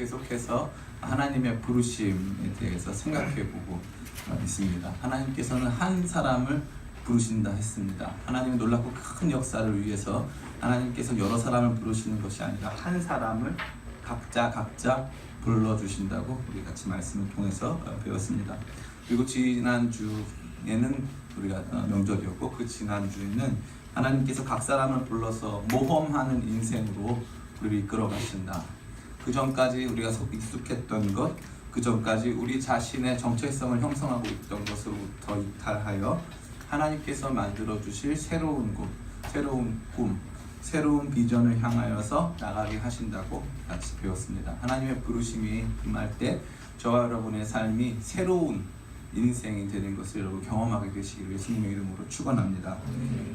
계속해서 하나님의 부르심에 대해서 생각해보고 있습니다. 하나님께서는 한 사람을 부르신다 했습니다. 하나님의 놀랍고 큰 역사를 위해서 하나님께서 여러 사람을 부르시는 것이 아니라 한 사람을 각자 불러주신다고 우리 같이 말씀을 통해서 배웠습니다. 그리고 지난주에는 우리가 명절이었고, 그 지난주에는 하나님께서 각 사람을 불러서 모험하는 인생으로 우리를 이끌어 가신다. 그 전까지 우리가 익숙했던 것, 그 전까지 우리 자신의 정체성을 형성하고 있던 것으로부터 이탈하여 하나님께서 만들어 주실 새로운 곳, 새로운 꿈, 새로운 비전을 향하여서 나가게 하신다고 같이 배웠습니다. 하나님의 부르심이 임할 때 저와 여러분의 삶이 새로운 인생이 되는 것을 여러분 경험하게 되시기를 예수님의 이름으로 축원합니다.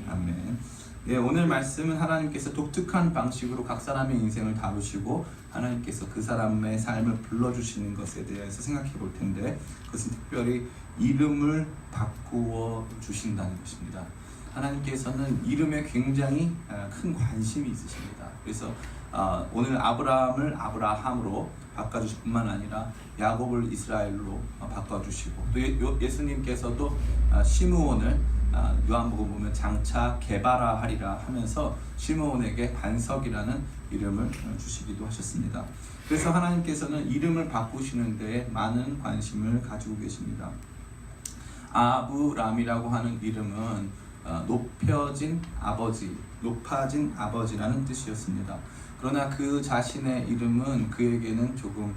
아멘. 예, 오늘 말씀은 하나님께서 독특한 방식으로 각 사람의 인생을 다루시고 하나님께서 그 사람의 삶을 불러주시는 것에 대해서 생각해 볼 텐데, 그것은 특별히 이름을 바꾸어 주신다는 것입니다. 하나님께서는 이름에 굉장히 큰 관심이 있으십니다. 그래서 오늘 아브라함을 아브라함으로 바꿔주실 뿐만 아니라 야곱을 이스라엘로 바꿔주시고, 또 예수님께서도 시므온을 요한복음 보면 장차 게바라하리라 하면서 시므온에게 반석이라는 이름을 주시기도 하셨습니다. 그래서 하나님께서는 이름을 바꾸시는 데에 많은 관심을 가지고 계십니다. 아브람이라고 하는 이름은 높아진 아버지라는 뜻이었습니다. 그러나 그 자신의 이름은 그에게는 조금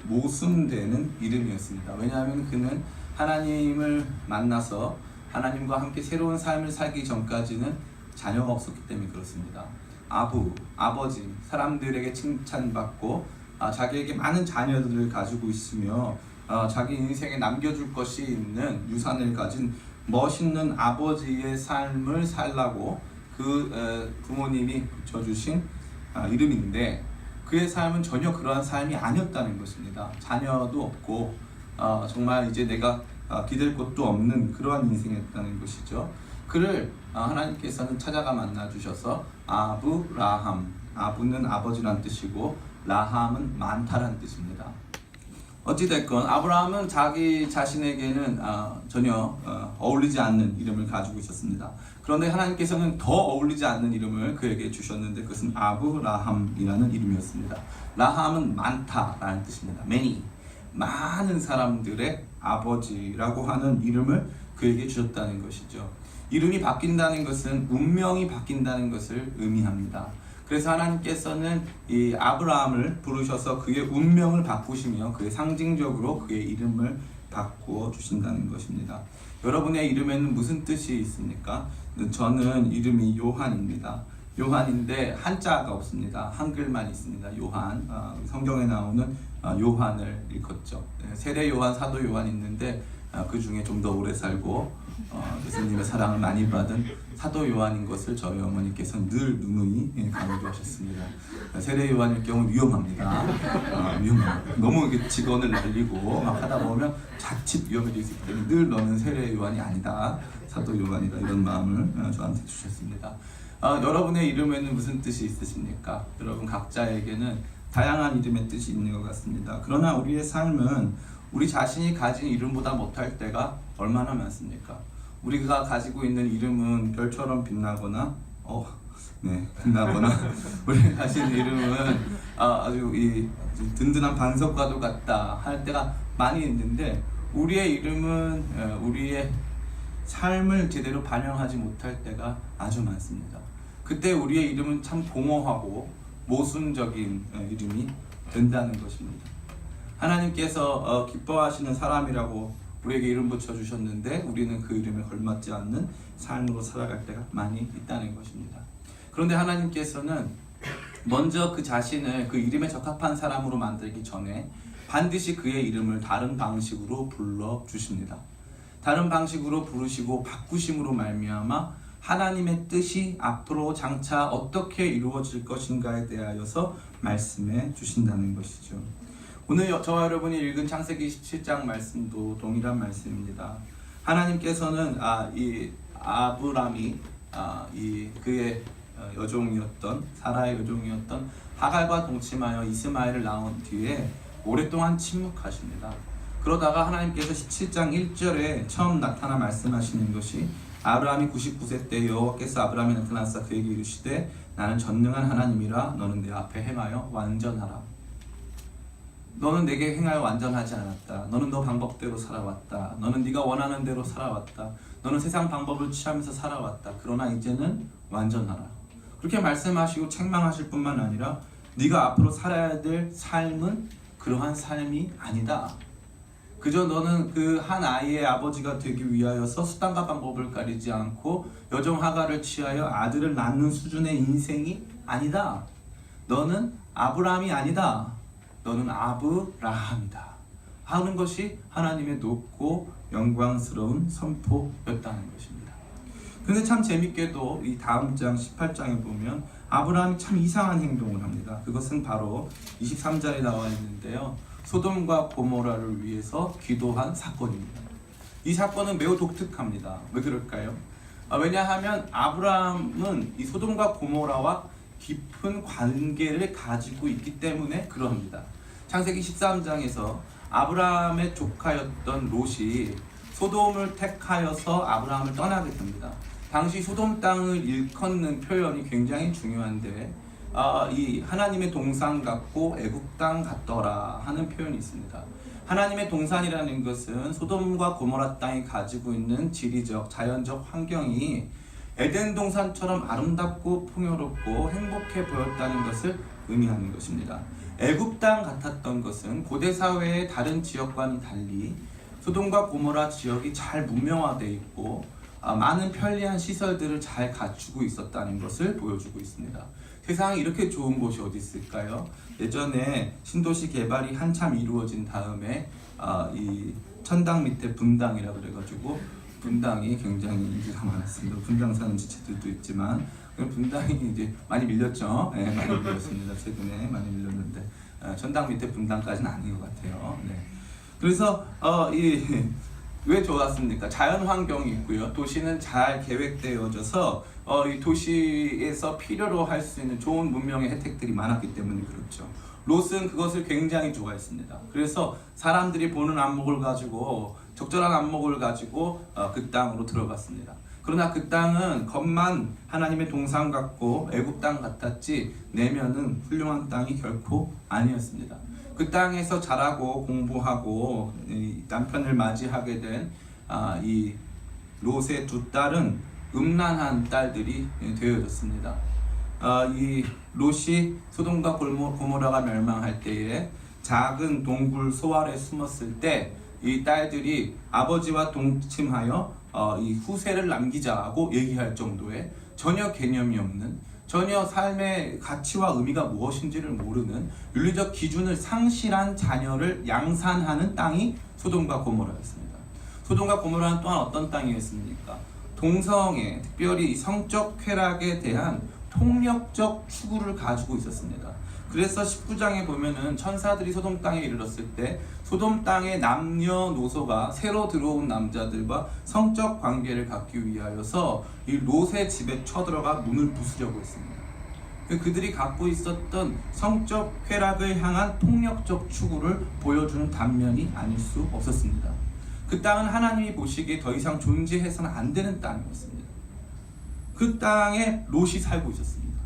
모순되는 이름이었습니다. 왜냐하면 그는 하나님을 만나서 하나님과 함께 새로운 삶을 살기 전까지는 자녀가 없었기 때문에 그렇습니다. 아버지, 사람들에게 칭찬받고 자기에게 많은 자녀들을 가지고 있으며 자기 인생에 남겨줄 것이 있는 유산을 가진 멋있는 아버지의 삶을 살라고 그 부모님이 붙여주신 이름인데, 그의 삶은 전혀 그러한 삶이 아니었다는 것입니다. 자녀도 없고 정말 이제 내가 기댈 곳도 없는 그러한 인생이었다는 것이죠. 그를 하나님께서는 찾아가 만나주셔서 아브라함, 아브는 아버지란 뜻이고 라함은 많다란 뜻입니다. 어찌됐건 아브라함은 자기 자신에게는 전혀 어울리지 않는 이름을 가지고 있었습니다. 그런데 하나님께서는 더 어울리지 않는 이름을 그에게 주셨는데, 그것은 아브라함이라는 이름이었습니다. 라함은 많다라는 뜻입니다. many, 많은 사람들의 아버지라고 하는 이름을 그에게 주셨다는 것이죠. 이름이 바뀐다는 것은 운명이 바뀐다는 것을 의미합니다. 그래서 하나님께서는 이 아브라함을 부르셔서 그의 운명을 바꾸시며 그의 상징적으로 그의 이름을 바꾸어 주신다는 것입니다. 여러분의 이름에는 무슨 뜻이 있습니까? 저는 이름이 요한입니다. 요한인데 한자가 없습니다. 한글만 있습니다. 요한, 성경에 나오는 요한을 일컫죠. 세례 요한, 사도 요한 있는데 그 중에 좀 더 오래 살고 예수님의 사랑을 많이 받은 사도 요한인 것을 저희 어머니께서는 늘 누누이 강조하셨습니다. 세례 요한일 경우 위험합니다. 위험해요. 너무 이렇게 직언을 날리고 막 하다 보면 자칫 위험해질 수 있기 때문에 늘 너는 세례 요한이 아니다, 사도 요한이다, 이런 마음을 저한테 주셨습니다. 여러분의 이름에는 무슨 뜻이 있으십니까? 여러분 각자에게는 다양한 이름의 뜻이 있는 것 같습니다. 그러나 우리의 삶은 우리 자신이 가진 이름보다 못할 때가 얼마나 많습니까? 우리가 가지고 있는 이름은 별처럼 빛나거나 우리 가진 이름은 아주 든든한 반석과도 같다 할 때가 많이 있는데, 우리의 이름은 우리의 삶을 제대로 반영하지 못할 때가 아주 많습니다. 그때 우리의 이름은 참 공허하고 모순적인 이름이 된다는 것입니다. 하나님께서 기뻐하시는 사람이라고 우리에게 이름 붙여주셨는데 우리는 그 이름에 걸맞지 않는 삶으로 살아갈 때가 많이 있다는 것입니다. 그런데 하나님께서는 먼저 그 자신을 그 이름에 적합한 사람으로 만들기 전에 반드시 그의 이름을 다른 방식으로 불러주십니다. 다른 방식으로 부르시고 바꾸심으로 말미암아 하나님의 뜻이 앞으로 장차 어떻게 이루어질 것인가에 대하여서 말씀해 주신다는 것이죠. 오늘 저와 여러분이 읽은 창세기 17장 말씀도 동일한 말씀입니다. 하나님께서는 이 아브람이 그의 여종이었던 사라의 여종이었던 하갈과 동침하여 이스마엘을 낳은 뒤에 오랫동안 침묵하십니다. 그러다가 하나님께서 17장 1절에 처음 나타나 말씀하시는 것이 아브라함이 99세 때 여호와께서 아브라함에 나타나사 그에게 이르시되 나는 전능한 하나님이라 너는 내 앞에 행하여 완전하라. 너는 내게 행하여 완전하지 않았다. 너는 너 방법대로 살아왔다. 너는 네가 원하는 대로 살아왔다. 너는 세상 방법을 취하면서 살아왔다. 그러나 이제는 완전하라. 그렇게 말씀하시고 책망하실 뿐만 아니라 네가 앞으로 살아야 될 삶은 그러한 삶이 아니다. 그저 너는 그 한 아이의 아버지가 되기 위하여서 수단과 방법을 가리지 않고 여종 하갈을 취하여 아들을 낳는 수준의 인생이 아니다. 너는 아브라함이 아니다. 너는 아브라함이다 하는 것이 하나님의 높고 영광스러운 선포였다는 것입니다. 근데 참 재밌게도 이 다음 장 18장에 보면 아브라함이 참 이상한 행동을 합니다. 그것은 바로 23절에 나와 있는데요, 소돔과 고모라를 위해서 기도한 사건입니다. 이 사건은 매우 독특합니다. 왜 그럴까요? 왜냐하면 아브라함은 이 소돔과 고모라와 깊은 관계를 가지고 있기 때문에 그럽니다. 창세기 13장에서 아브라함의 조카였던 롯이 소돔을 택하여서 아브라함을 떠나게 됩니다. 당시 소돔 땅을 일컫는 표현이 굉장히 중요한데 이 하나님의 동산 같고 애국 땅 같더라 하는 표현이 있습니다. 하나님의 동산이라는 것은 소돔과 고모라 땅이 가지고 있는 지리적, 자연적 환경이 에덴 동산처럼 아름답고 풍요롭고 행복해 보였다는 것을 의미하는 것입니다. 애굽 땅 같았던 것은 고대 사회의 다른 지역과는 달리 소돔과 고모라 지역이 잘 문명화되어 있고 많은 편리한 시설들을 잘 갖추고 있었다는 것을 보여주고 있습니다. 세상에 이렇게 좋은 곳이 어디 있을까요? 예전에 신도시 개발이 한참 이루어진 다음에 이 천당 밑에 분당이라 그래가지고 분당이 굉장히 인기가 많았습니다. 분당 사는 지체들도 있지만 분당이 이제 많이 밀렸죠. 네, 많이 밀렸습니다. 최근에 많이 밀렸는데 천당 밑에 분당까지는 아닌 것 같아요. 네. 그래서 왜 좋았습니까? 자연 환경이 있고요. 도시는 잘 계획되어져서 이 도시에서 필요로 할 수 있는 좋은 문명의 혜택들이 많았기 때문에 그렇죠. 롯은 그것을 굉장히 좋아했습니다. 그래서 사람들이 보는 안목을 가지고 적절한 안목을 가지고 그 땅으로 들어갔습니다. 그러나 그 땅은 겉만 하나님의 동산 같고 애굽 땅 같았지 내면은 훌륭한 땅이 결코 아니었습니다. 그 땅에서 자라고 공부하고 남편을 맞이하게 된 이 롯의 두 딸은 음란한 딸들이 되어졌습니다. 이 롯이 소돔과 고모라가 멸망할 때에 작은 동굴 소알에 숨었을 때 이 딸들이 아버지와 동침하여 이 후세를 남기자고 얘기할 정도의 전혀 개념이 없는, 전혀 삶의 가치와 의미가 무엇인지를 모르는, 윤리적 기준을 상실한 자녀를 양산하는 땅이 소돔과 고모라였습니다. 소돔과 고모라는 또한 어떤 땅이었습니까? 동성애, 특별히 성적 쾌락에 대한 폭력적 추구를 가지고 있었습니다. 그래서 19장에 보면은 천사들이 소돔 땅에 이르렀을 때 소돔 땅의 남녀노소가 새로 들어온 남자들과 성적 관계를 갖기 위하여서 이 롯의 집에 쳐들어가 문을 부수려고 했습니다. 그들이 갖고 있었던 성적 쾌락을 향한 폭력적 추구를 보여주는 단면이 아닐 수 없었습니다. 그 땅은 하나님이 보시기에 더 이상 존재해서는 안 되는 땅이었습니다. 그 땅에 롯이 살고 있었습니다.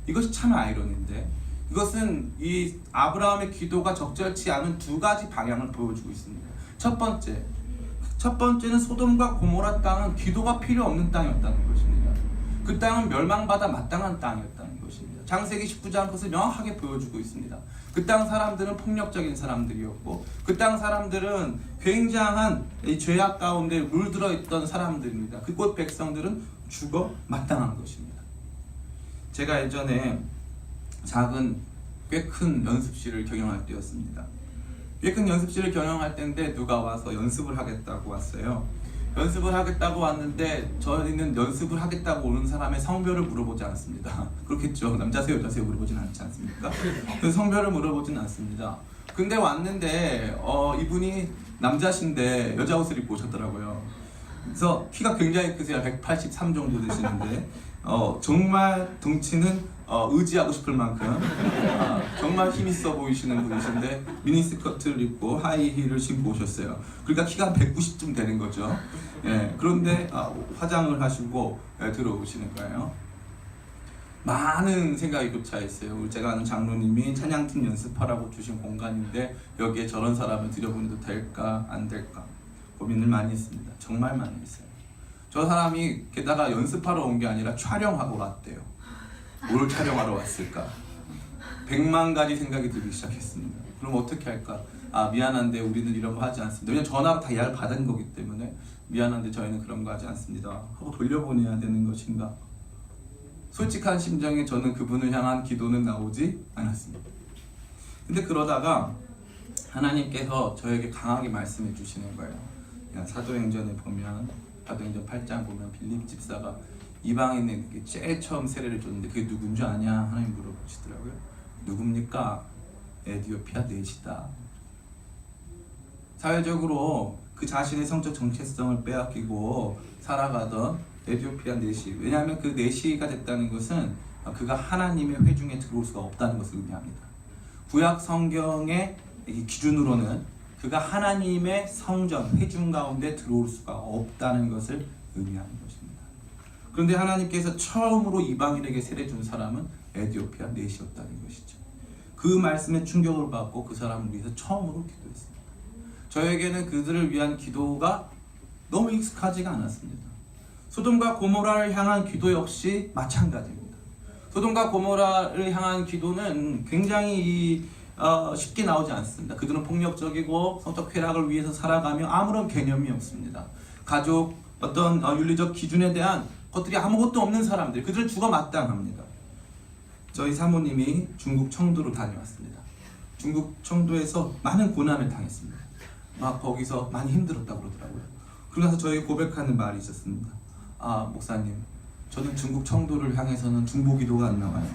이것이 참 아이러니인데, 이것은 이 아브라함의 기도가 적절치 않은 두 가지 방향을 보여주고 있습니다. 첫 번째는 소돔과 고모라 땅은 기도가 필요 없는 땅이었다는 것입니다. 그 땅은 멸망받아 마땅한 땅이었다는 것입니다. 창세기 19장 그것을 명확하게 보여주고 있습니다. 그 땅 사람들은 폭력적인 사람들이었고, 그 땅 사람들은 굉장한 죄악 가운데 물들어 있던 사람들입니다. 그곳 백성들은 죽어 마땅한 것입니다. 제가 예전에 작은 꽤 큰 연습실을 경영할 때였습니다. 꽤 큰 연습실을 경영할 때인데 누가 와서 연습을 하겠다고 왔어요. 연습을 하겠다고 왔는데 저희는 연습을 하겠다고 오는 사람의 성별을 물어보지 않습니다. 그렇겠죠. 남자세요 여자세요 물어보진 않지 않습니까? 그 성별을 물어보진 않습니다. 근데 왔는데 이분이 남자신데 여자 옷을 입고 오셨더라고요. 그래서 키가 굉장히 크세요. 183 정도 되시는데 정말 덩치는 의지하고 싶을 만큼 정말 힘 있어 보이시는 분이신데 미니스커트를 입고 하이힐을 신고 오셨어요. 그러니까 키가 190쯤 되는 거죠. 예, 그런데 화장을 하시고 들어오시는 거예요. 많은 생각이 교차 있어요. 제가 아는 장로님이 찬양팀 연습하라고 주신 공간인데 여기에 저런 사람을 들여보내도 될까 안 될까 고민을 많이 했습니다. 정말 많이 했어요. 저 사람이 게다가 연습하러 온 게 아니라 촬영하고 왔대요. 뭘 촬영하러 왔을까? 100만 가지 생각이 들기 시작했습니다. 그럼 어떻게 할까? 미안한데 우리는 이런 거 하지 않습니다. 왜냐면 전화로 다 예약을 받은 거기 때문에 미안한데 저희는 그런 거 하지 않습니다 하고 돌려보내야 되는 것인가? 솔직한 심정에 저는 그분을 향한 기도는 나오지 않았습니다. 근데 그러다가 하나님께서 저에게 강하게 말씀해 주시는 거예요. 사도행전에 보면, 사도행전 8장 보면 빌립 집사가 이방인에게 제일 처음 세례를 줬는데 그게 누군지 아냐? 하나님 물어보시더라고요. 누굽니까? 에티오피아 넷이다. 사회적으로 그 자신의 성적 정체성을 빼앗기고 살아가던 에티오피아 넷이, 왜냐하면 그 넷이가 됐다는 것은 그가 하나님의 회중에 들어올 수가 없다는 것을 의미합니다. 구약 성경의 기준으로는 그가 하나님의 성전, 회중 가운데 들어올 수가 없다는 것을 의미하는 것입니다. 그런데 하나님께서 처음으로 이방인에게 세례 준 사람은 에티오피아 넷이었다는 것이죠. 그 말씀에 충격을 받고 그 사람을 위해서 처음으로 기도했습니다. 저에게는 그들을 위한 기도가 너무 익숙하지가 않았습니다. 소돔과 고모라를 향한 기도 역시 마찬가지입니다. 소돔과 고모라를 향한 기도는 굉장히 쉽게 나오지 않습니다. 그들은 폭력적이고 성적 쾌락을 위해서 살아가며 아무런 개념이 없습니다. 가족, 어떤 윤리적 기준에 대한 것들이 아무것도 없는 사람들, 그들은 죽어 마땅합니다. 저희 사모님이 중국 청도로 다녀왔습니다. 중국 청도에서 많은 고난을 당했습니다. 막 거기서 많이 힘들었다고 그러더라고요. 그러면서 저에게 고백하는 말이 있었습니다. 목사님, 저는 중국 청도를 향해서는 중보기도가 안 나와요.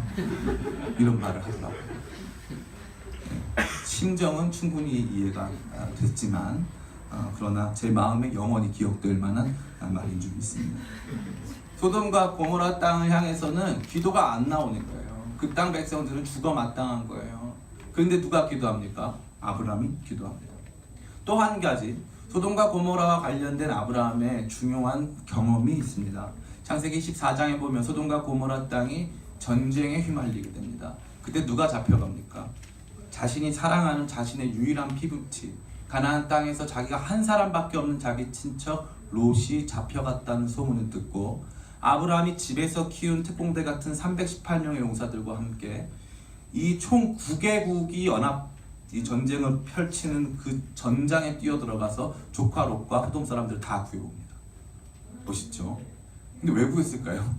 이런 말을 하더라고요. 네, 심정은 충분히 이해가 됐지만 그러나 제 마음에 영원히 기억될 만한 말인 줄 믿습니다. 소돔과 고모라 땅을 향해서는 기도가 안 나오는 거예요. 그 땅 백성들은 죽어 마땅한 거예요. 그런데 누가 기도합니까? 아브라함이 기도합니다. 또 한 가지, 소돔과 고모라와 관련된 아브라함의 중요한 경험이 있습니다. 창세기 14장에 보면 소돔과 고모라 땅이 전쟁에 휘말리게 됩니다. 그때 누가 잡혀갑니까? 자신이 사랑하는 자신의 유일한 피부치, 가나안 땅에서 자기가 한 사람밖에 없는 자기 친척 롯이 잡혀갔다는 소문을 듣고 아브라함이 집에서 키운 특공대 같은 318명의 용사들과 함께 이 총 9개국이 이 전쟁을 펼치는 그 전장에 뛰어들어가서 조카 롯과 소돔 사람들을 다 구해옵니다. 멋있죠? 근데 왜 구했을까요?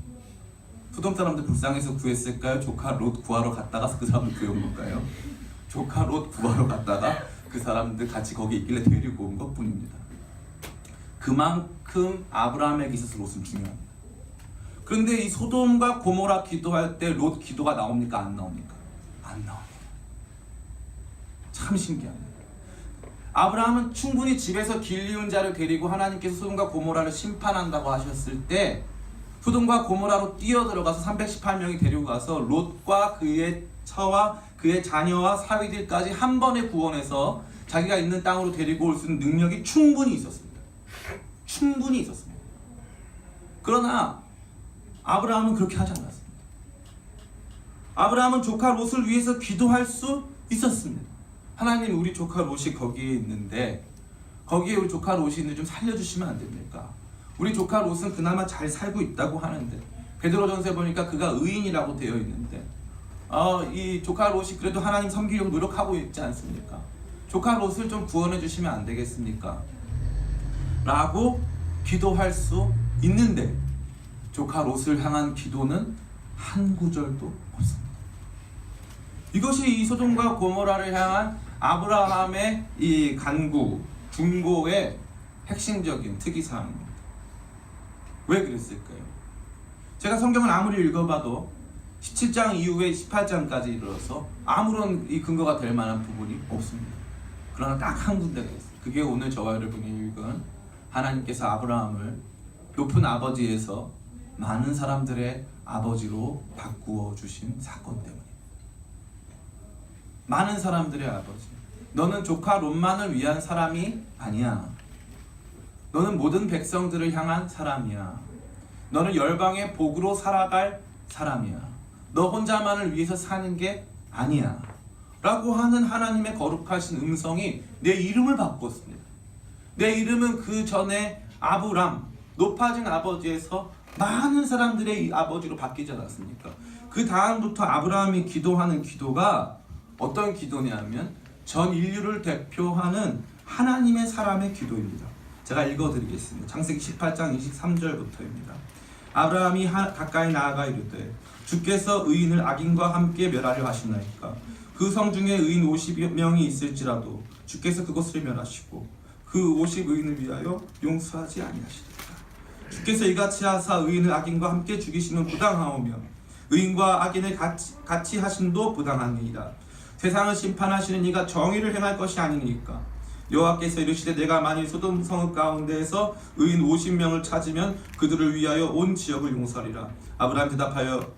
소돔 사람들 불쌍해서 구했을까요? 조카 롯 구하러 갔다가 그 사람들 구해온 걸까요? 조카 롯 구하러 갔다가 그 사람들 같이 거기 있길래 데리고 온 것 뿐입니다. 그만큼 아브라함에게 있어서 롯은 중요합니다. 그런데 이 소돔과 고모라 기도할 때 롯 기도가 나옵니까? 안 나옵니까? 안 나옵니다. 참 신기합니다. 아브라함은 충분히 집에서 길리운 자를 데리고 하나님께서 소돔과 고모라를 심판한다고 하셨을 때 소돔과 고모라로 뛰어들어가서 318명이 데리고 가서 롯과 그의 처와 그의 자녀와 사위들까지 한 번에 구원해서 자기가 있는 땅으로 데리고 올 수 있는 능력이 충분히 있었습니다. 충분히 있었습니다. 그러나 아브라함은 그렇게 하지 않았습니다. 아브라함은 조카 롯을 위해서 기도할 수 있었습니다. 하나님, 우리 조카 롯이 거기에 있는데 거기에 우리 조카 롯이 있는데 좀 살려주시면 안 됩니까? 우리 조카 롯은 그나마 잘 살고 있다고 하는데 베드로전서에 보니까 그가 의인이라고 되어 있는데 이 조카 롯이 그래도 하나님 섬기려고 노력하고 있지 않습니까? 조카 롯을 좀 구원해 주시면 안 되겠습니까? 라고 기도할 수 있는데 조카 롯을 향한 기도는 한 구절도 없습니다. 이것이 이 소돔과 고모라를 향한 아브라함의 이 간구, 중보의 핵심적인 특이사항입니다. 왜 그랬을까요? 제가 성경을 아무리 읽어봐도 17장 이후에 18장까지 이르러서 아무런 이 근거가 될 만한 부분이 없습니다. 그러나 딱 한 군데가 있어요. 그게 오늘 저와 여러분이 읽은 하나님께서 아브라함을 높은 아버지에서 많은 사람들의 아버지로 바꾸어 주신 사건 때문입니다. 많은 사람들의 아버지. 너는 조카 롯만을 위한 사람이 아니야. 너는 모든 백성들을 향한 사람이야. 너는 열방의 복으로 살아갈 사람이야. 너 혼자만을 위해서 사는 게 아니야. 라고 하는 하나님의 거룩하신 음성이 내 이름을 바꿨습니다. 내 이름은 그 전에 아브람, 높아진 아버지에서 많은 사람들의 아버지로 바뀌지 않았습니까? 그 다음부터 아브라함이 기도하는 기도가 어떤 기도냐면 전 인류를 대표하는 하나님의 사람의 기도입니다. 제가 읽어드리겠습니다. 창세기 18장 23절부터입니다. 아브라함이 가까이 나아가 이르되 주께서 의인을 악인과 함께 멸하려 하시나이까. 그 성 중에 의인 50명이 있을지라도 주께서 그곳을 멸하시고 그 50의인을 위하여 용서하지 아니하시리까. 주께서 이같이 하사 의인을 악인과 함께 죽이시면 부당하오며 의인과 악인을 같이 하심도 부당하니이다. 세상을 심판하시는 이가 정의를 행할 것이 아니니까. 여호와께서 이르시되 내가 만일 소돔 성읍 가운데에서 의인 50명을 찾으면 그들을 위하여 온 지역을 용서하리라. 아브라함 대답하여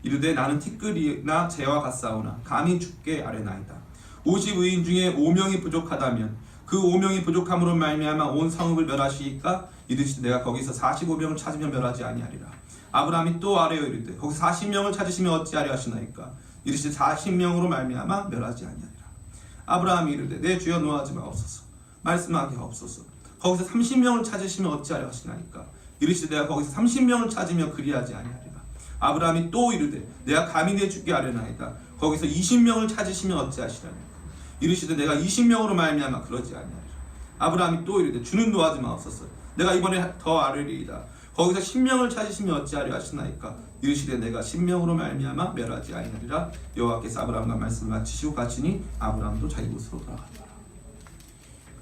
이르되 나는 티끌이나 재와 같사오나 감히 주께 아뢰나이다. 50의인 중에 5명이 부족하다면 그 5명이 부족함으로 말미암아 온 성읍을 멸하시니까 이르시되 내가 거기서 45명을 찾으면 멸하지 아니하리라. 아브라함이 또 아뢰어 이르되 거기서 40명을 찾으시면 어찌하려 하시나이까. 이르시되 40명으로 말미암아 멸하지 아니하리라. 아브라함이 이르되 내 주여 노하지 마옵소서. 말씀하게 하옵소서. 거기서 30명을 찾으시면 어찌하려 하시나이까. 이르시되 내가 거기서 30명을 찾으면 그리하지 아니하리라. 아브라함이 또 이르되 내가 감히 내 주께 아뢰나이다. 거기서 20명을 찾으시면 어찌하시라니까. 이르시되 내가 20명으로 말미암아 그러지 아니하리라. 아브라함이 또 이르되 주는 노하지 마옵소서. 내가 이번에 더 아뢰리이다. 거기서 10명을 찾으시면 어찌하려 하시나이까. 이르시되 내가 10명으로 말미암아 멸하지 아니하리라. 여호와께서 아브라함과 말씀을 마치시고 가시니 아브라함도 자기 곳으로 돌아갔더라.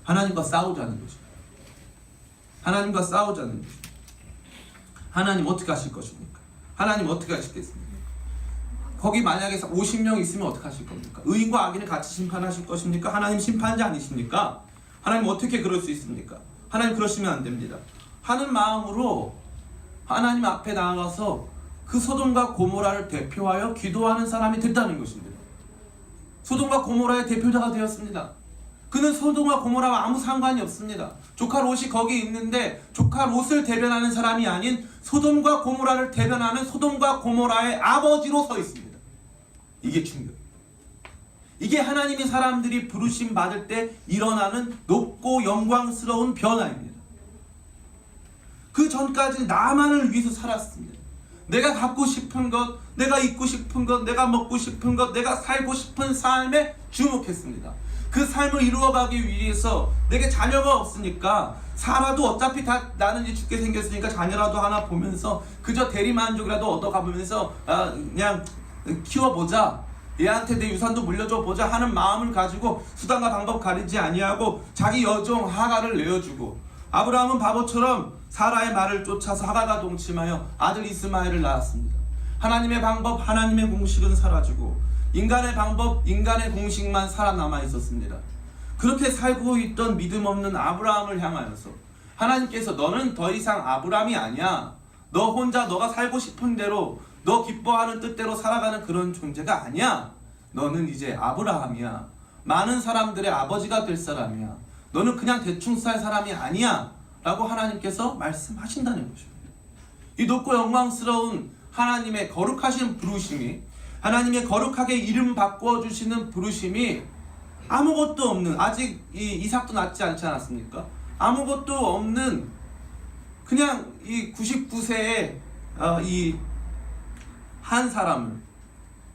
하나님과 싸우자는 것입니다. 하나님과 싸우자는 것입니다. 하나님 어떻게 하실 것입니까? 하나님 어떻게 하시겠습니까? 거기 만약에 50명 있으면 어떻게 하실 겁니까? 의인과 악인을 같이 심판하실 것입니까? 하나님 심판자 아니십니까? 하나님 어떻게 그럴 수 있습니까? 하나님 그러시면 안 됩니다. 하는 마음으로 하나님 앞에 나아가서 그 소돔과 고모라를 대표하여 기도하는 사람이 됐다는 것입니다. 소돔과 고모라의 대표자가 되었습니다. 그는 소돔과 고모라와 아무 상관이 없습니다. 조카 롯이 거기 있는데 조카 롯을 대변하는 사람이 아닌 소돔과 고모라를 대변하는 소돔과 고모라의 아버지로 서 있습니다. 이게 중요해요. 이게 하나님의 사람들이 부르심 받을 때 일어나는 높고 영광스러운 변화입니다. 그 전까지 나만을 위해서 살았습니다. 내가 갖고 싶은 것, 내가 입고 싶은 것, 내가 먹고 싶은 것, 내가 살고 싶은 삶에 주목했습니다. 그 삶을 이루어가기 위해서 내게 자녀가 없으니까 살아도 어차피 다 나는 이제 죽게 생겼으니까 자녀라도 하나 보면서 그저 대리만족이라도 얻어가보면서 그냥 키워보자, 얘한테 내 유산도 물려줘 보자 하는 마음을 가지고 수단과 방법 가리지 아니하고 자기 여종 하가를 내어주고, 아브라함은 바보처럼 사라의 말을 쫓아서 하가가 동침하여 아들 이스마엘을 낳았습니다. 하나님의 방법, 하나님의 공식은 사라지고 인간의 방법, 인간의 공식만 살아남아 있었습니다. 그렇게 살고 있던 믿음 없는 아브라함을 향하여서 하나님께서 너는 더 이상 아브라함이 아니야. 너 혼자 너가 살고 싶은 대로 너 기뻐하는 뜻대로 살아가는 그런 존재가 아니야. 너는 이제 아브라함이야. 많은 사람들의 아버지가 될 사람이야. 너는 그냥 대충 살 사람이 아니야. 라고 하나님께서 말씀하신다는 것입니다. 이 높고 영광스러운 하나님의 거룩하신 부르심이, 하나님의 거룩하게 이름 바꿔주시는 부르심이 아무것도 없는, 아직 이삭도 낳지 않지 않았습니까? 아무것도 없는 그냥 이 99세의 이 한 사람을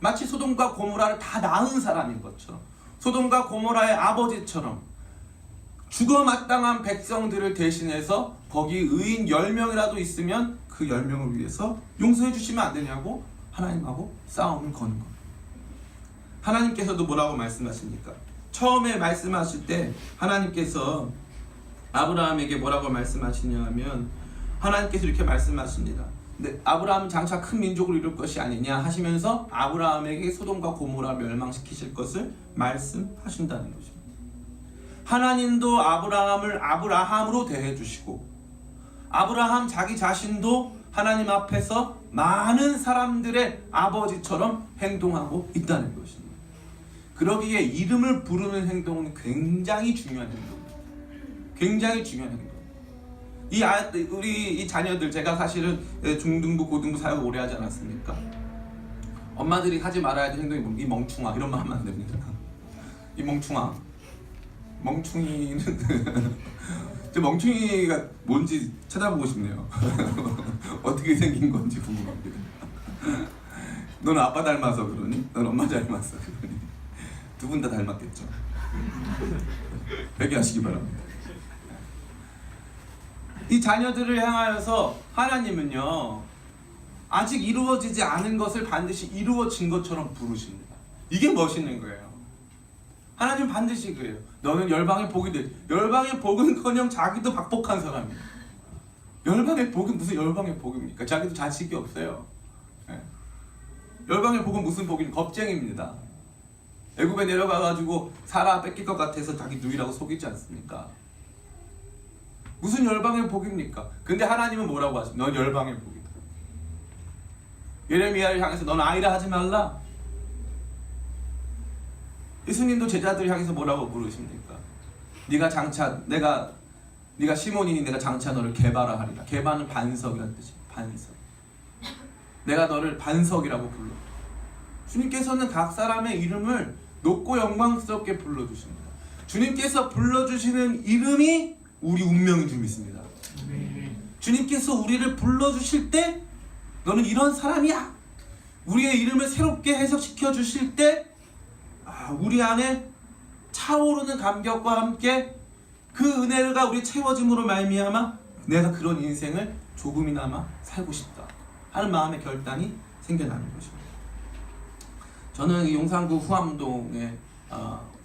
마치 소돔과 고모라를 다 낳은 사람인 것처럼, 소돔과 고모라의 아버지처럼 죽어 마땅한 백성들을 대신해서 거기 의인 10명이라도 있으면 그 10명을 위해서 용서해 주시면 안 되냐고 하나님하고 싸움을 거는 겁니다. 하나님께서도 뭐라고 말씀하십니까? 처음에 말씀하실 때 하나님께서 아브라함에게 뭐라고 말씀하시냐면 하나님께서 이렇게 말씀하십니다. 근데 아브라함은 장차 큰 민족을 이룰 것이 아니냐 하시면서 아브라함에게 소돔과 고모라 멸망시키실 것을 말씀하신다는 것입니다. 하나님도 아브라함을 아브라함으로 대해주시고, 아브라함 자기 자신도 하나님 앞에서 많은 사람들의 아버지처럼 행동하고 있다는 것입니다. 그러기에 이름을 부르는 행동은 굉장히 중요한 행동입니다. 굉장히 중요한 행동. 우리 이 자녀들, 제가 사실은 중등부, 고등부 사역 오래 하지 않았습니까? 엄마들이 하지 말아야 될 행동이 뭐, 이 멍충아, 이런 말 하면 안 됩니다. 이 멍충아. 멍충이는 저 멍충이가 뭔지 찾아보고 싶네요. 어떻게 생긴 건지 궁금합니다. 넌 아빠 닮아서 그러니? 넌 엄마 닮아서 그러니? 두 분 다 닮았겠죠. 회개하시기 바랍니다. 이 자녀들을 향하여서 하나님은요, 아직 이루어지지 않은 것을 반드시 이루어진 것처럼 부르십니다. 이게 멋있는 거예요. 하나님 반드시 그래요. 너는 열방의 복이 돼. 열방의 복은커녕 자기도 박복한 사람이에요. 열방의 복은 무슨 열방의 복입니까? 자기도 자식이 없어요. 네. 열방의 복은 무슨 복입니까? 겁쟁입니다. 애굽에 내려가가지고 사라 뺏길 것 같아서 자기 누이라고 속이지 않습니까? 무슨 열방의 복입니까? 근데 하나님은 뭐라고 하십니까? 넌 열방의 복이다. 예레미야를 향해서 넌 아이라 하지 말라. 예수님도 제자들을 향해서 뭐라고 부르십니까? 네가 시몬이니 내가 장차 너를 개바라 하리라. 개바는 반석이라는 뜻이에요. 반석. 내가 너를 반석이라고 불러. 주님께서는 각 사람의 이름을 높고 영광스럽게 불러주십니다. 주님께서 불러주시는 이름이 우리 운명인 줄 믿습니다. 주님께서 우리를 불러주실 때 너는 이런 사람이야. 우리의 이름을 새롭게 해석시켜 주실 때 우리 안에 차오르는 감격과 함께 그 은혜가 우리 채워짐으로 말미암아 내가 그런 인생을 조금이나마 살고 싶다 하는 마음의 결단이 생겨나는 것입니다. 저는 이 용산구 후암동에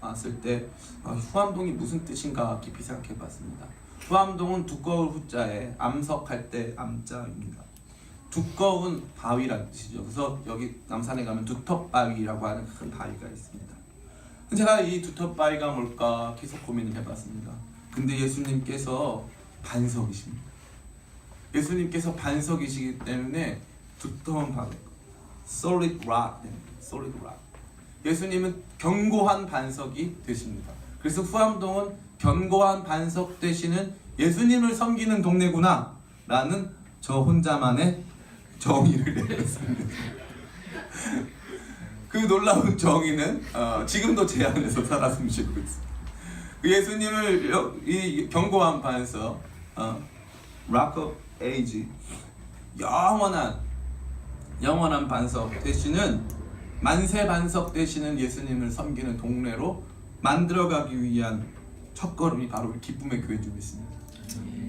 왔을 때 후암동이 무슨 뜻인가 깊이 생각해 봤습니다. 후암동은 두꺼울 후자에 암석할 때 암자입니다. 두꺼운 바위라는 뜻이죠. 그래서 여기 남산에 가면 두텁바위라고 하는 큰 바위가 있습니다. 제가 이 두텁바위가 뭘까 계속 고민을 해봤습니다. 근데 예수님께서 반석이십니다. 예수님께서 반석이시기 때문에 두터운 바위, solid rock. 예수님은 견고한 반석이 되십니다. 그래서 후암동은 견고한 반석 되시는 예수님을 섬기는 동네구나 라는 저 혼자만의 정의를 내렸습니다. 그 놀라운 정의는 지금도 제 안에서 살아 숨쉬고 있습니다. 예수님을 이 견고한 반석, Rock of Age, 영원한 반석 되시는 만세 반석 되시는 예수님을 섬기는 동네로 만들어가기 위한 첫걸음이 바로 우리 기쁨의 교회인 줄 믿습니다.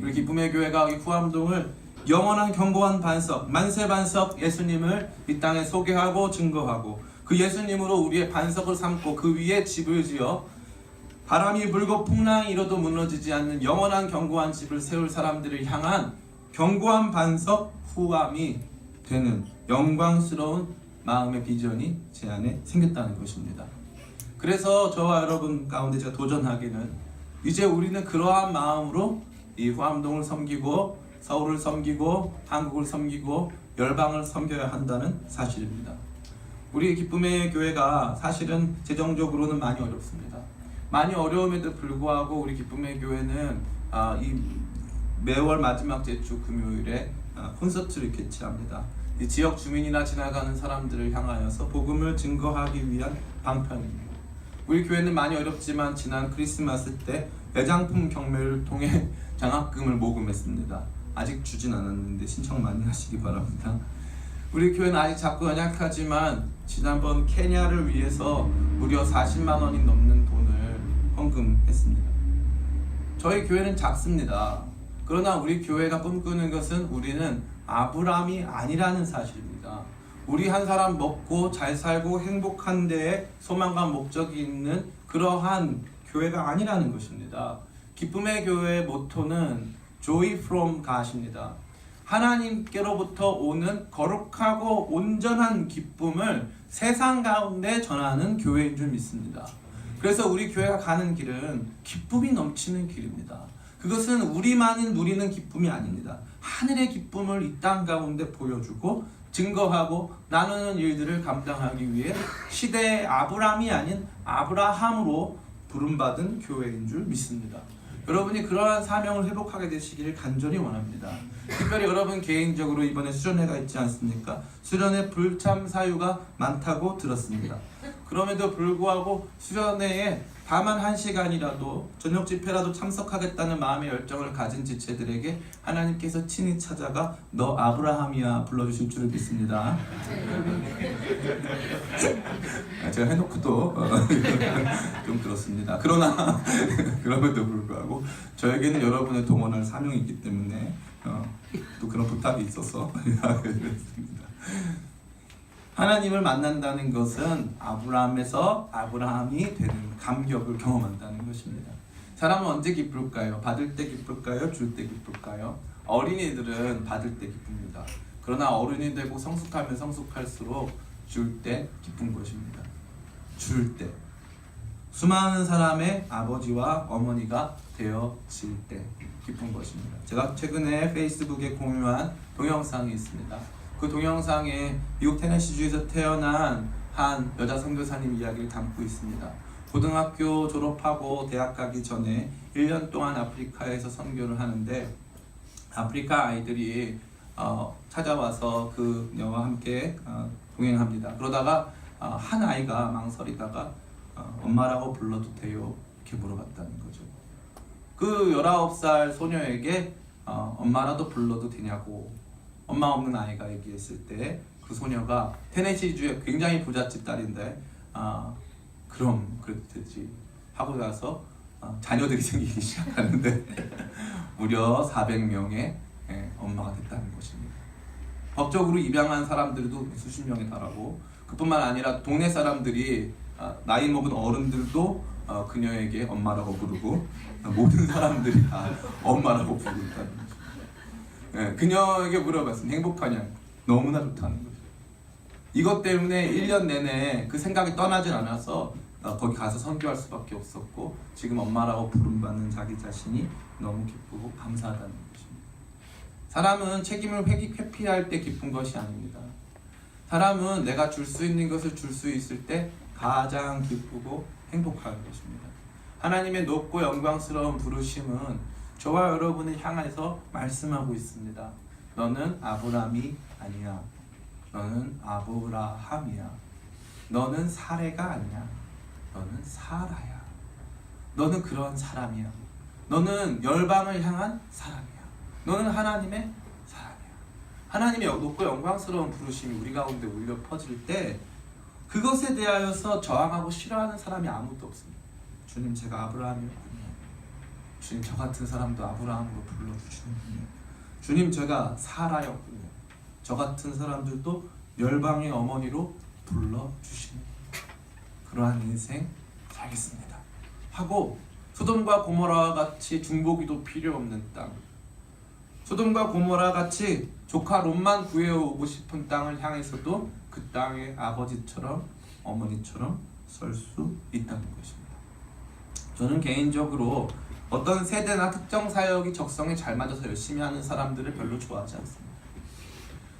우리 기쁨의 교회가 이 후암동을 영원한 견고한 반석, 만세 반석 예수님을 이 땅에 소개하고 증거하고 그 예수님으로 우리의 반석을 삼고 그 위에 집을 지어 바람이 불고 풍랑이 일어도 무너지지 않는 영원한 견고한 집을 세울 사람들을 향한 견고한 반석 후암이 되는 영광스러운 마음의 비전이 제 안에 생겼다는 것입니다. 그래서 저와 여러분 가운데 제가 도전하기는 이제 우리는 그러한 마음으로 이 후암동을 섬기고 서울을 섬기고 한국을 섬기고 열방을 섬겨야 한다는 사실입니다. 우리 기쁨의 교회가 사실은 재정적으로는 많이 어렵습니다. 많이 어려움에도 불구하고 우리 기쁨의 교회는 이 매월 마지막 제주 금요일에 콘서트를 개최합니다. 이 지역 주민이나 지나가는 사람들을 향하여서 복음을 증거하기 위한 방편입니다. 우리 교회는 많이 어렵지만 지난 크리스마스 때 애장품 경매를 통해 장학금을 모금했습니다. 아직 주진 않았는데 신청 많이 하시기 바랍니다. 우리 교회는 아직 작고 연약하지만 지난번 케냐를 위해서 무려 40만 원이 넘는 돈을 헌금했습니다. 저희 교회는 작습니다. 그러나 우리 교회가 꿈꾸는 것은 우리는 아브라함이 아니라는 사실입니다. 우리 한 사람 먹고 잘 살고 행복한 데에 소망과 목적이 있는 그러한 교회가 아니라는 것입니다. 기쁨의 교회의 모토는 Joy from God입니다. 하나님께로부터 오는 거룩하고 온전한 기쁨을 세상 가운데 전하는 교회인 줄 믿습니다. 그래서 우리 교회가 가는 길은 기쁨이 넘치는 길입니다. 그것은 우리만이 누리는 기쁨이 아닙니다. 하늘의 기쁨을 이 땅 가운데 보여주고 증거하고 나누는 일들을 감당하기 위해 시대의 아브람이 아닌 아브라함으로 부름받은 교회인 줄 믿습니다. 여러분이 그러한 사명을 회복하게 되시기를 간절히 원합니다. 특별히 여러분 개인적으로 이번에 수련회가 있지 않습니까? 수련회 불참 사유가 많다고 들었습니다. 그럼에도 불구하고 수련회에 다만 1시간이라도 저녁 집회라도 참석하겠다는 마음의 열정을 가진 지체들에게 하나님께서 친히 찾아가 너 아브라함이야 불러주실 줄을 믿습니다. 제가 해놓고 또 좀 그렇습니다. 그러나 그럼에도 불구하고 저에게는 여러분을 동원할 사명이 있기 때문에 또 그런 부탁이 있어서 그랬습니다. 하나님을 만난다는 것은 아브라함에서 아브라함이 되는 감격을 경험한다는 것입니다. 사람은 언제 기쁠까요? 받을 때 기쁠까요? 줄 때 기쁠까요? 어린이들은 받을 때 기쁩니다. 그러나 어른이 되고 성숙하면 성숙할수록 줄 때 기쁜 것입니다. 줄 때. 수많은 사람의 아버지와 어머니가 되어질 때 기쁜 것입니다. 제가 최근에 페이스북에 공유한 동영상이 있습니다. 그 동영상에 미국 테네시주에서 태어난 한 여자 선교사님 이야기를 담고 있습니다. 고등학교 졸업하고 대학 가기 전에 1년 동안 아프리카에서 선교를 하는데 아프리카 아이들이 찾아와서 그녀와 함께 동행합니다. 그러다가 한 아이가 망설이다가 엄마라고 불러도 돼요? 이렇게 물어봤다는 거죠. 그 19살 소녀에게 엄마라도 불러도 되냐고 엄마 없는 아이가 얘기했을 때 그 소녀가 테네시주의 굉장히 부잣집 딸인데 그럼 그래도 되지 하고 나서 자녀들이 생기기 시작하는데 무려 400명의 엄마가 됐다는 것입니다. 법적으로 입양한 사람들도 수십 명에 달하고 그뿐만 아니라 동네 사람들이 나이 먹은 어른들도 그녀에게 엄마라고 부르고 모든 사람들이 다 엄마라고 부른다는 거죠. 그녀에게 물어봤습니다. 행복하냐? 너무나 좋다는 거죠. 이것 때문에 1년 내내 그 생각이 떠나질 않아서 거기 가서 선교할 수밖에 없었고 지금 엄마라고 부름받는 자기 자신이 너무 기쁘고 감사하다는 것입니다. 사람은 책임을 회피할 때 기쁜 것이 아닙니다. 사람은 내가 줄 수 있는 것을 줄 수 있을 때 가장 기쁘고 행복한 것입니다. 하나님의 높고 영광스러운 부르심은 저와 여러분을 향해서 말씀하고 있습니다. 너는 아브람이 아니야. 너는 아브라함이야. 너는 사레가 아니야. 너는 사라야. 너는 그런 사람이야. 너는 열방을 향한 사람이야. 너는 하나님의 사람이야. 하나님의 높고 영광스러운 부르심이 우리 가운데 울려 퍼질 때 그것에 대하여서 저항하고 싫어하는 사람이 아무도 없습니다. 주님, 제가 아브라함이었군요. 주님, 저 같은 사람도 아브라함으로 불러주시는군요. 주님, 제가 사라였군요. 저 같은 사람들도 열방의 어머니로 불러주시는 그러한 인생 살겠습니다 하고 소돔과 고모라와 같이 중보기도 필요 없는 땅, 소돔과 고모라 같이 조카 롯만 구해오고 싶은 땅을 향해서도 그 땅의 아버지처럼 어머니처럼 설 수 있다는 것입니다. 저는 개인적으로 어떤 세대나 특정 사역이 적성에 잘 맞아서 열심히 하는 사람들을 별로 좋아하지 않습니다.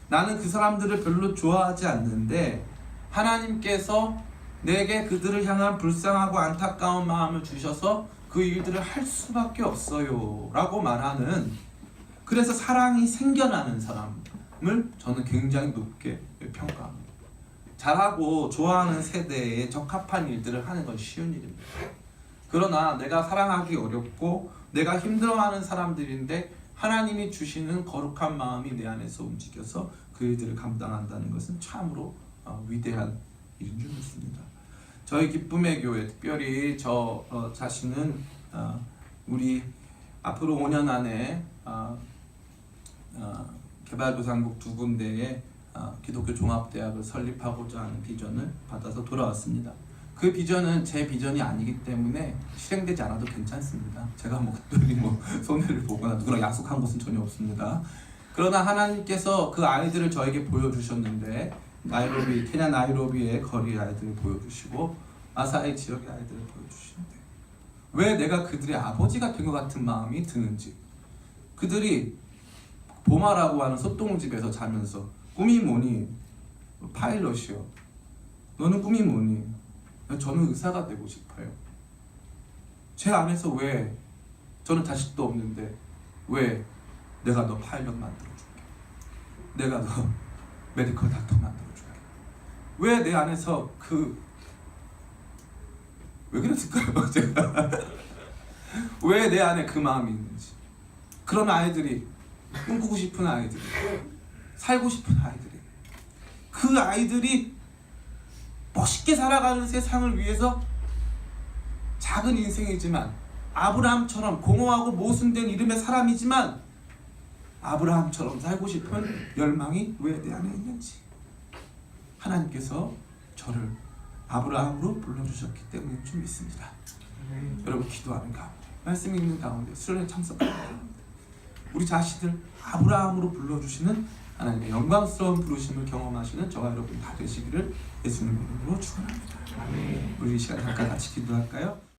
나는 그 사람들을 별로 좋아하지 않는데 하나님께서 내게 그들을 향한 불쌍하고 안타까운 마음을 주셔서 그 일들을 할 수밖에 없어요 라고 말하는, 그래서 사랑이 생겨나는 사람을 저는 굉장히 높게 평가합니다. 잘하고 좋아하는 세대에 적합한 일들을 하는 건 쉬운 일입니다. 그러나 내가 사랑하기 어렵고 내가 힘들어하는 사람들인데 하나님이 주시는 거룩한 마음이 내 안에서 움직여서 그 일들을 감당한다는 것은 참으로 위대한 일인 줄 믿습니다. 저희 기쁨의 교회, 특별히 저 자신은 우리 앞으로 5년 안에 개발도상국 2군데에 기독교 종합대학을 설립하고자 하는 비전을 받아서 돌아왔습니다. 그 비전은 제 비전이 아니기 때문에 실행되지 않아도 괜찮습니다. 제가 특별히 손해를 보거나 누구랑 약속한 것은 전혀 없습니다. 그러나 하나님께서 그 아이들을 저에게 보여주셨는데 케냐 나이로비의 거리 아이들을 보여주시고 마사이 지역의 아이들을 보여주시는데 왜 내가 그들의 아버지가 된 것 같은 마음이 드는지. 그들이 보마라고 하는 소똥집에서 자면서 꿈이 뭐니? 파일럿이요. 너는 꿈이 뭐니? 저는 의사가 되고 싶어요. 제 안에서 왜 저는 자식도 없는데 왜 내가 너 파일럿 만들어줄게. 내가 너 메디컬 닥터 만들어줄게. 왜 내 안에서 왜 그랬을까요? 제가 왜 내 안에 그 마음이 있는지. 그런 아이들이 꿈꾸고 싶은 아이들이 살고 싶은 아이들이 그 아이들이 멋있게 살아가는 세상을 위해서 작은 인생이지만 아브라함처럼 공허하고 모순된 이름의 사람이지만 아브라함처럼 살고 싶은 열망이 왜 내 안에 있는지. 하나님께서 저를 아브라함으로 불러주셨기 때문인 줄 믿습니다. 여러분 기도하는 가운데 말씀 읽는 가운데 수련회 참석하는 가운데 우리 자신을 아브라함으로 불러주시는 하나님의 영광스러운 부르심을 경험하시는 저와 여러분 다 되시기를 예수님 이름으로 축원합니다. 우리 이 시간 잠깐 같이 기도할까요?